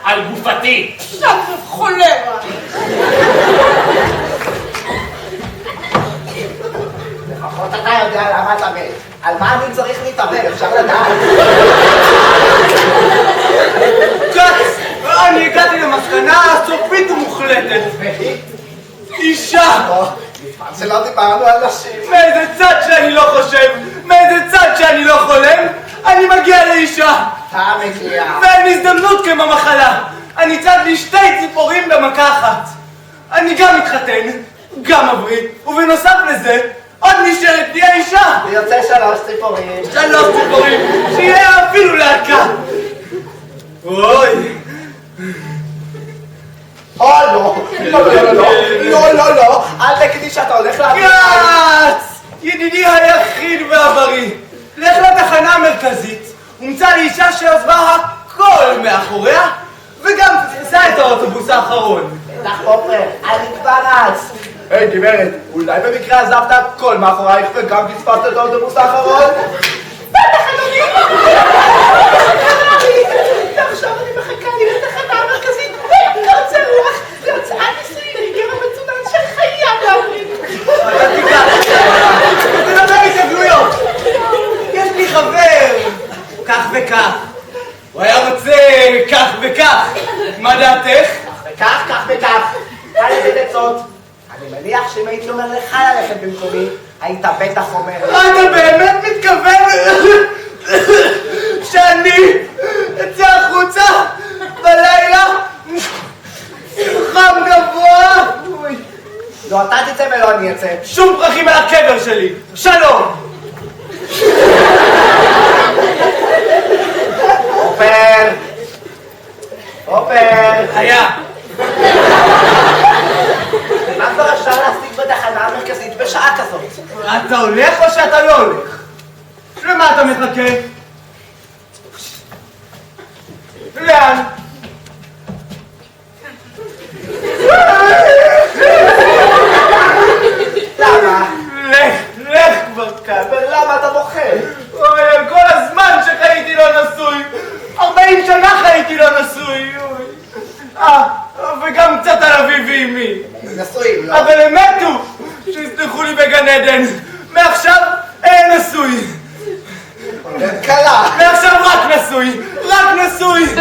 על גופתי. שטף חולרה. לפחות אתה יודע למה אתה מת. על מה אני צריך להתאבד? אפשר לדעת. כץ, אני הגעתי למסקנה סופית ומוחלטת. אישה! זה לא דיברנו על נשים. מאיזה צד שאני לא חושב, מאיזה צד שאני לא חולם, אני מגיע לאישה. אתה מגיע. ואין הזדמנות כמו מחלה. אני צד לי שתי ציפורים במכה אחת. אני גם מתחתן, גם מבריא, ובנוסף לזה, עוד נשארת לי האישה. ויוצא 3 ציפורים. 3 ציפורים, שיהיה אפילו להקה. אוי. או לא, לא, אל תגידי שאתה הולך להביא. כץ! ידידי היחיד והבריא. לך לתחנה המרכזית, הומצא לאישה שעזבה הכל מאחוריה, וגם פספסה את האוטובוס האחרון. בטח עופר, אני כבר רץ. היי גברת, אולי במקרה עזבת הכל מאחורייך וגם פספסת את האוטובוס האחרון? בטח אדוני! עכשיו אני מחכה לי לתחנה המרכזית וקוצר רוח להוצאת נישואין לגבר מצונן שחייב להבריא. אתה תיקח, תדבר איתי גלויות. יש לי חבר, כך וכך. הוא היה רוצה כך וכך. מה דעתך? כך וכך. כאן לתת עצות. אני מניח שאם הייתי אומר לך ללכת במקומי, היית בטח אומר לי. אתה באמת מתכוון שאני אצא החוצה בלילה חם גבוה? לא, אתה תצא ולא אני אצא. שום פרחים על הקבר שלי. שלום. עופר. היה. מה כבר אפשר להשיג בתחנה המרכזית בשעה כזאת? אתה הולך או שאתה לא הולך? למה אתה מחכה? לאן? למה? לך כבר כאן. ולמה אתה בוחר? אוי, על כל הזמן שחייתי לא נשוי. 40 שנה חייתי לא נשוי. וגם קצת על אבי ואמי. נשואים, לא? אבל הם מתו. שיסלחו לי בגן עדן. מעכשיו אין נשוי. קלה. מעכשיו רק נשוי. רק נשוי.